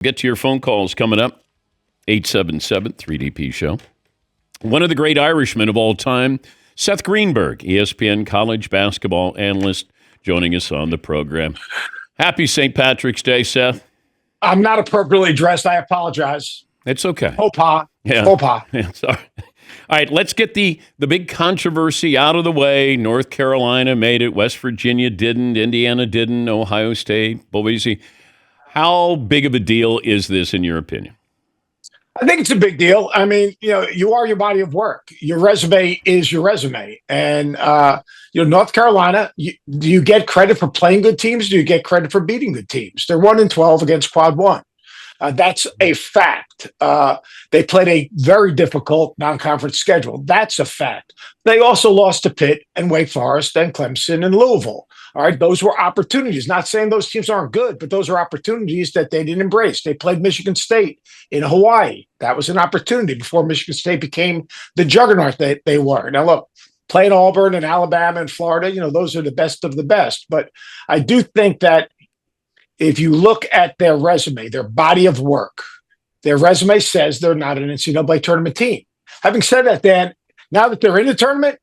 Get to your phone calls coming up. 877-3DP Show. One of the great Irishmen of all time, Seth Greenberg, ESPN college basketball analyst, joining us on the program. Happy St. Patrick's Day, Seth. I'm not appropriately dressed. I apologize. It's okay. Faux pas. Yeah. Faux pas. Yeah, sorry. All right, let's get the big controversy out of the way. North Carolina made it. West Virginia didn't. Indiana didn't. Ohio State, Boise. How big of a deal is this, in your opinion? I think it's a big deal. I mean, you are your body of work. Your resume is your resume. And, North Carolina, do you get credit for playing good teams? Do you get credit for beating good teams? They're 1-12 against Quad 1. That's a fact. They played a very difficult non-conference schedule. That's a fact. They also lost to Pitt and Wake Forest and Clemson and Louisville. All right, those were opportunities. Not saying those teams aren't good, but those are opportunities that they didn't embrace. They played Michigan State in Hawaii. That was an opportunity before Michigan State became the juggernaut that they were. Now, look, playing Auburn and Alabama and Florida, those are the best of the best. But I do think that if you look at their resume, their body of work, their resume says they're not an NCAA tournament team. Having said that, Dan, now that they're in the tournament,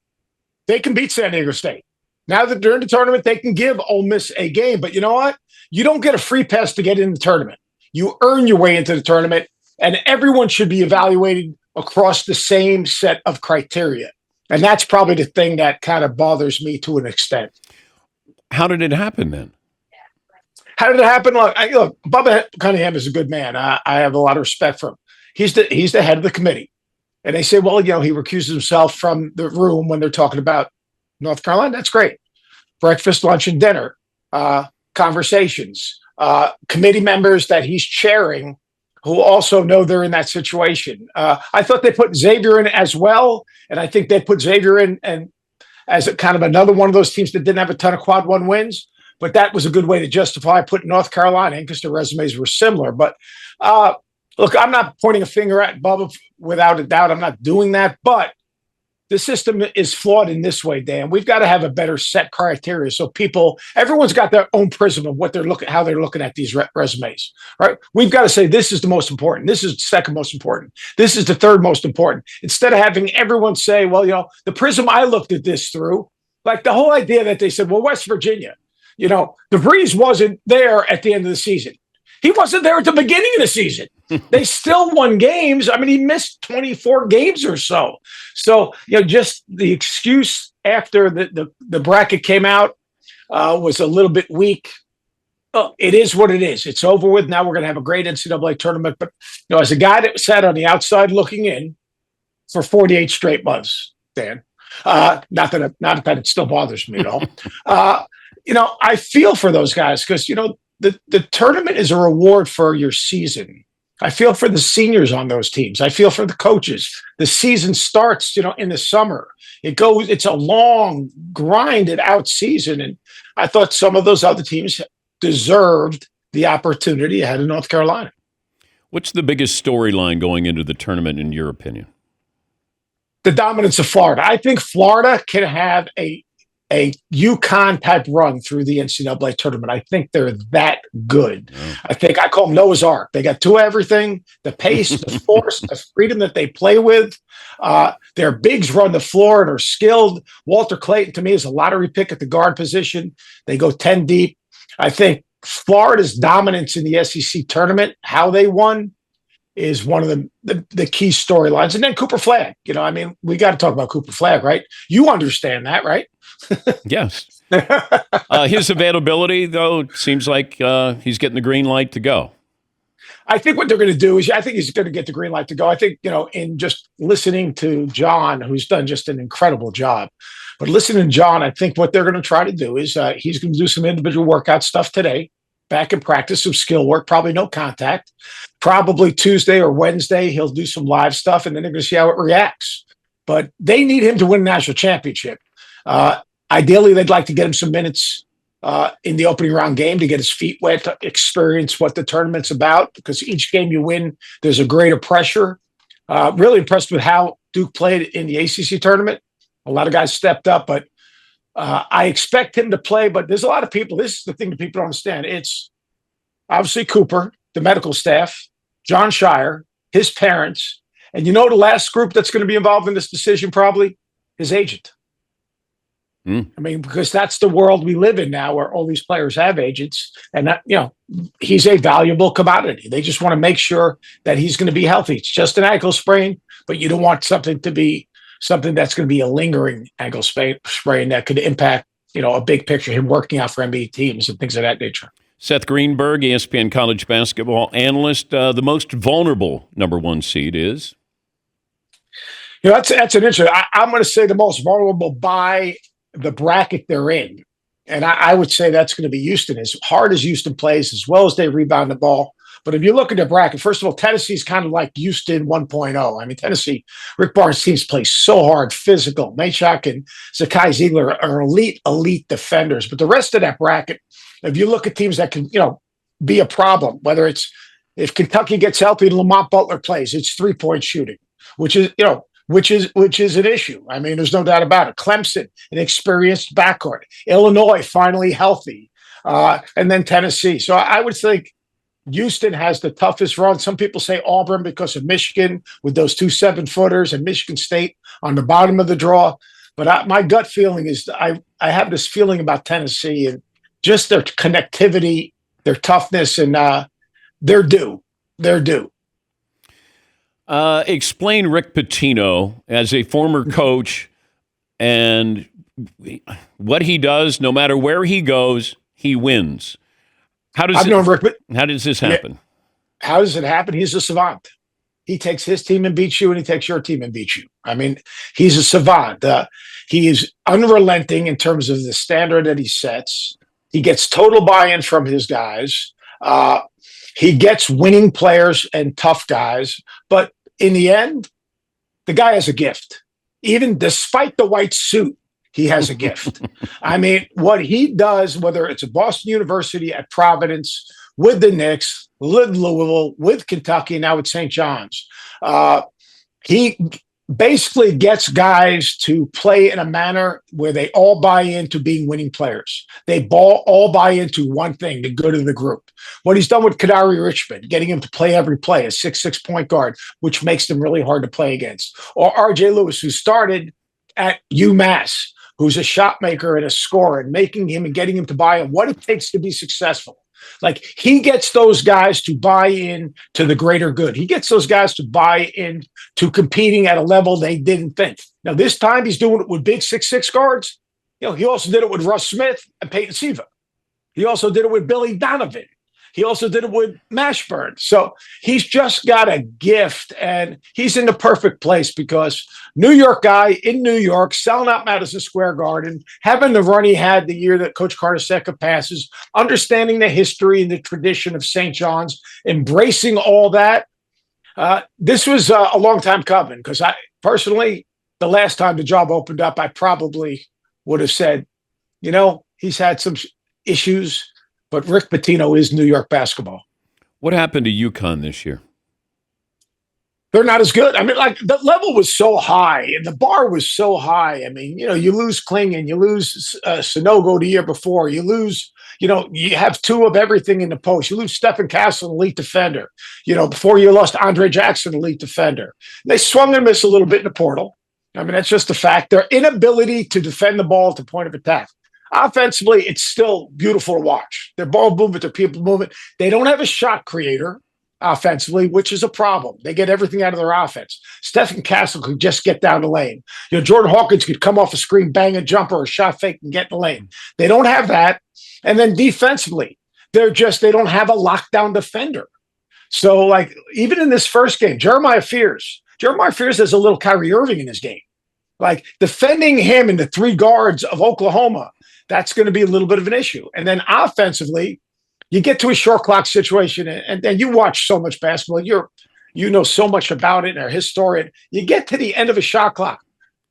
they can beat San Diego State. Now that they're in the tournament, they can give Ole Miss a game. But you know what? You don't get a free pass to get in the tournament. You earn your way into the tournament, and everyone should be evaluated across the same set of criteria. And that's probably the thing that kind of bothers me to an extent. How did it happen then? How did it happen? Look, Bubba Cunningham is a good man. I have a lot of respect for him. He's the head of the committee. And they say, well, he recuses himself from the room when they're talking about North Carolina. That's great. Breakfast, lunch, and dinner, conversations, committee members that he's chairing who also know they're in that situation. I thought they put Xavier in as well. And I think they put Xavier in and as a kind of another one of those teams that didn't have a ton of Quad 1 wins. But that was a good way to justify putting North Carolina in because the resumes were similar. But look, I'm not pointing a finger at Bubba without a doubt. I'm not doing that. But the system is flawed in this way, Dan. We've got to have a better set criteria so everyone's got their own prism of what how they're looking at these resumes, right? We've got to say this is the most important. This is the second most important. This is the third most important. Instead of having everyone say, well, the prism I looked at this through, like the whole idea that they said, well, West Virginia, DeVries wasn't there at the end of the season. He wasn't there at the beginning of the season. They still won games. I mean, he missed 24 games or so. So, just the excuse after the bracket came out was a little bit weak. Oh, it is what it is. It's over with. Now we're going to have a great NCAA tournament. But, as a guy that sat on the outside looking in for 48 straight months, Dan, not that it still bothers me at all. I feel for those guys because, the tournament is a reward for your season. I feel for the seniors on those teams. I feel for the coaches. The season starts, in the summer. It's a long, grinded out season. And I thought some of those other teams deserved the opportunity ahead of North Carolina. What's the biggest storyline going into the tournament, in your opinion? The dominance of Florida. I think Florida can have a UConn type run through the NCAA tournament. I think they're that good. Oh. I call them Noah's Ark. They got two everything, the pace, the force, the freedom that they play with. Their bigs run the floor and are skilled. Walter Clayton, to me, is a lottery pick at the guard position. They go 10 deep. I think Florida's dominance in the SEC tournament, how they won, is one of the key storylines. And then Cooper Flagg. We got to talk about Cooper Flagg, right? You understand that, right? Yes. His availability, though, seems like he's getting the green light to go. I think what they're going to do is I think he's going to get the green light to go. I think, in just listening to John, who's done just an incredible job, but listening to John, I think what they're going to try to do is he's going to do some individual workout stuff today, back in practice, some skill work, probably no contact. Probably Tuesday or Wednesday, he'll do some live stuff, and then they're going to see how it reacts. But they need him to win a national championship. Ideally, they'd like to get him some minutes in the opening round game to get his feet wet, to experience what the tournament's about, because each game you win, there's a greater pressure. Really impressed with how Duke played in the ACC tournament. A lot of guys stepped up, but I expect him to play. But there's a lot of people. This is the thing that people don't understand. It's obviously Cooper. the medical staff, John Shire, his parents, and you know the last group that's going to be involved in this decision probably? His agent. I mean, because that's the world we live in now where all these players have agents and that, he's a valuable commodity. They just want to make sure that he's going to be healthy. It's just an ankle sprain, but you don't want something to be something that's going to be a lingering ankle sprain that could impact, a big picture, him working out for NBA teams and things of that nature. Seth Greenberg, ESPN college basketball analyst. The most vulnerable number one seed is? That's an interesting. I'm going to say the most vulnerable by the bracket they're in. And I would say that's going to be Houston. As hard as Houston plays, as well as they rebound the ball. But if you look at the bracket, first of all, Tennessee's kind of like Houston 1.0. I mean, Tennessee, Rick Barnes' teams play so hard, physical. Maychak and Zakai Ziegler are elite defenders. But the rest of that bracket, if you look at teams that can, be a problem, whether it's if Kentucky gets healthy and Lamont Butler plays, it's 3-point shooting, which is an issue. I mean, there's no doubt about it. Clemson, an experienced backcourt. Illinois, finally healthy. And then Tennessee. So I would think Houston has the toughest run. Some people say Auburn because of Michigan with those 2 7-footers and Michigan State on the bottom of the draw. But my gut feeling is I have this feeling about Tennessee and just their connectivity, their toughness, and they're due. They're due. Explain Rick Pitino as a former coach and what he does. No matter where he goes, he wins. How does this happen? Yeah. How does it happen? He's a savant. He takes his team and beats you, and he takes your team and beats you. I mean, he's a savant. He is unrelenting in terms of the standard that he sets. He gets total buy-in from his guys. He gets winning players and tough guys. But in the end, the guy has a gift. Even despite the white suit, he has a gift. I mean, what he does, whether it's at Boston University, at Providence, with the Knicks, with Louisville, with Kentucky, now with St. John's, he basically gets guys to play in a manner where they all buy into being winning players. They all buy into one thing, the good of the group. What he's done with Kadari Richmond, getting him to play every play, a 6'6" point guard, which makes them really hard to play against. Or RJ Lewis, who started at UMass, who's a shot maker and a scorer, and making him and getting him to buy in what it takes to be successful. Like, he gets those guys to buy in to the greater good. He gets those guys to buy in to competing at a level they didn't think. Now, this time he's doing it with big 6'6" guards. He also did it with Russ Smith and Peyton Siva. He also did it with Billy Donovan. He also did it with Mashburn. So he's just got a gift, and he's in the perfect place because New York guy in New York, selling out Madison Square Garden, having the run he had the year that Coach Carnesecca passes, understanding the history and the tradition of St. John's, embracing all that. This was a long time coming because I personally, the last time the job opened up, I probably would have said, he's had some issues, but Rick Pitino is New York basketball. What happened to UConn this year? They're not as good. I mean, like, the level was so high and the bar was so high. I mean, you lose Klingon, you lose Sonogo the year before, you lose, you have 2 of everything in the post. You lose Stephen Castle, elite defender. Before you lost Andre Jackson, elite defender. They swung and missed a little bit in the portal. I mean, that's just a fact. Their inability to defend the ball at the point of attack. Offensively, it's still beautiful to watch. Their ball movement, their people movement. They don't have a shot creator offensively, which is a problem. They get everything out of their offense. Stephen Castle could just get down the lane. Jordan Hawkins could come off a screen, bang a jumper or a shot fake and get in the lane. They don't have that. And then defensively, they don't have a lockdown defender. So, like, even in this first game, Jeremiah Fears has a little Kyrie Irving in his game. Like, defending him and the 3 guards of Oklahoma, that's going to be a little bit of an issue. And then offensively, you get to a short clock situation, and you watch so much basketball. You know so much about it and are a historian. You get to the end of a shot clock.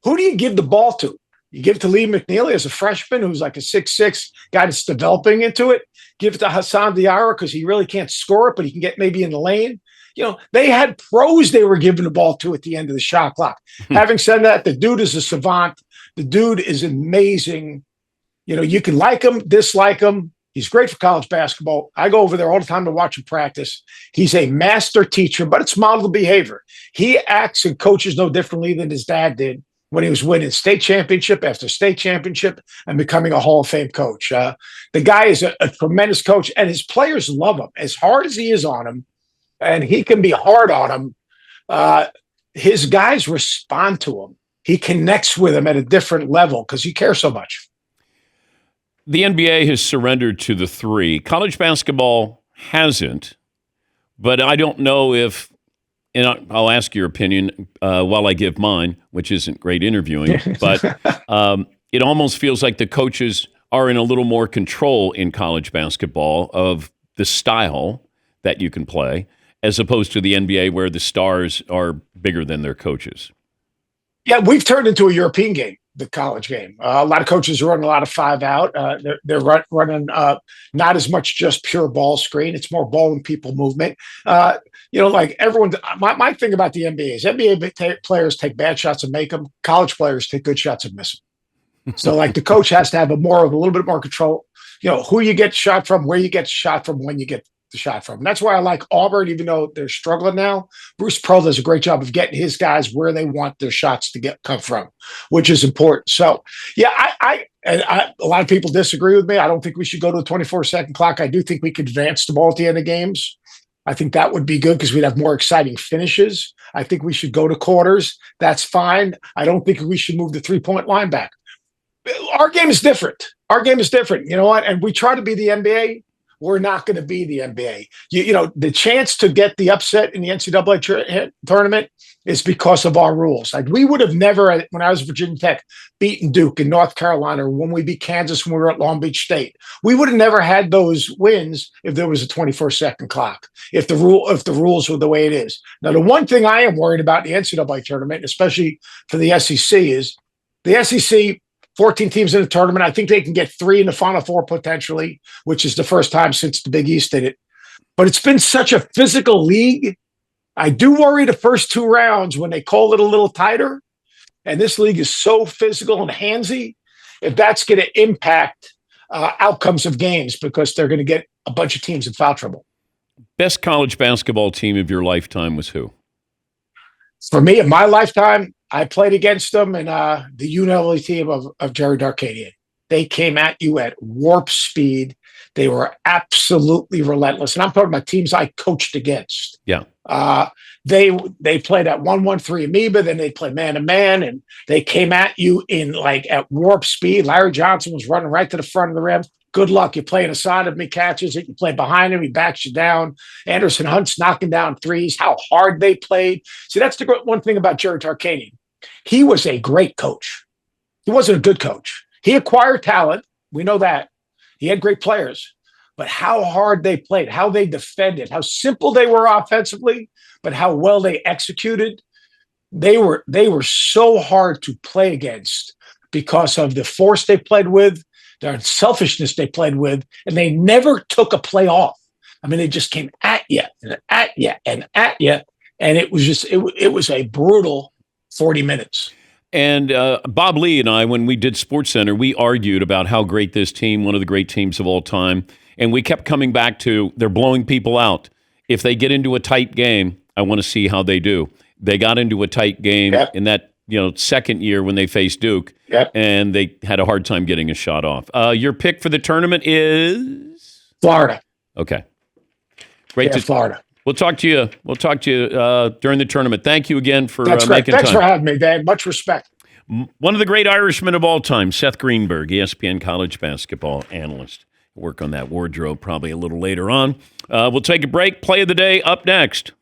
Who do you give the ball to? You give it to Lee McNeely as a freshman who's like a 6'6" guy that's developing into it. Give it to Hassan Diarra because he really can't score it, but he can get maybe in the lane. They had pros they were giving the ball to at the end of the shot clock. Having said that, the dude is a savant. The dude is amazing. You can like him, dislike him. He's great for college basketball. I go over there all the time to watch him practice. He's a master teacher, but it's modeled behavior. He acts and coaches no differently than his dad did when he was winning state championship after state championship and becoming a Hall of Fame coach. The guy is a tremendous coach, and his players love him. As hard as he is on him, and he can be hard on him, his guys respond to him. He connects with them at a different level because he cares so much. The NBA has surrendered to the three. College basketball hasn't, but I don't know if, and I'll ask your opinion while I give mine, which isn't great interviewing, but it almost feels like the coaches are in a little more control in college basketball of the style that you can play, as opposed to the NBA where the stars are bigger than their coaches. Yeah, we've turned into a European game, the college game. A lot of coaches are running a lot of 5 out. They're running not as much just pure ball screen. It's more ball and people movement. Like everyone, my thing about the NBA is NBA players take bad shots and make them. College players take good shots and miss them. So like the coach has to have a little bit more control. Who you get shot from, where you get shot from, when you get the shot from. And that's why I like Auburn, even though they're struggling now. Bruce Pearl does a great job of getting his guys where they want their shots to come from, which is important. So, yeah, a lot of people disagree with me. I don't think we should go to a 24-second clock. I do think we could advance the ball at the end of games. I think that would be good because we'd have more exciting finishes. I think we should go to quarters. That's fine. I don't think we should move the 3-point line back. Our game is different. You know what? And we try to be the NBA. We're not going to be the NBA. The chance to get the upset in the NCAA tournament is because of our rules. Like we would have never, when I was at Virginia Tech, beaten Duke in North Carolina, or when we beat Kansas when we were at Long Beach State. We would have never had those wins if there was a 24-second clock, if the rules were the way it is. Now, the one thing I am worried about in the NCAA tournament, especially for the SEC, is the SEC, 14 teams in the tournament. I think they can get 3 in the Final Four potentially, which is the first time since the Big East did it. But it's been such a physical league. I do worry the first 2 rounds when they call it a little tighter, and this league is so physical and handsy, if that's going to impact outcomes of games because they're going to get a bunch of teams in foul trouble. Best college basketball team of your lifetime was who? For me, in my lifetime, I played against them and the UNLV team of Jerry Darkanian. They came at you at warp speed. They were absolutely relentless. And I'm talking about teams I coached against. Yeah. They played at 1-1-3 amoeba, then they played man-to-man, and they came at you at warp speed. Larry Johnson was running right to the front of the rim. Good luck. You're playing aside of me, catches it. You play behind him, he backs you down. Anderson Hunt's knocking down threes. How hard they played. See, that's the one thing about Jerry Tarkanian. He was a great coach. He wasn't a good coach. He acquired talent. We know that. He had great players. But how hard they played, how they defended, how simple they were offensively, but how well they executed. They were so hard to play against because of the force they played with, their selfishness they played with, and they never took a play off. I mean, they just came at you and at you and at you, and it was a brutal 40 minutes. And Bob Lee and I, when we did SportsCenter, we argued about how great this team, one of the great teams of all time, and we kept coming back to they're blowing people out. If they get into a tight game, I want to see how they do. They got into a tight game in that second year when they faced Duke, and they had a hard time getting a shot off. Your pick for the tournament is Florida. Okay, great. Florida. We'll talk to you. During the tournament. Thank you again for making time. Thanks for having me, Dan. Much respect. One of the great Irishmen of all time, Seth Greenberg, ESPN college basketball analyst. Work on that wardrobe probably a little later on. We'll take a break. Play of the day up next.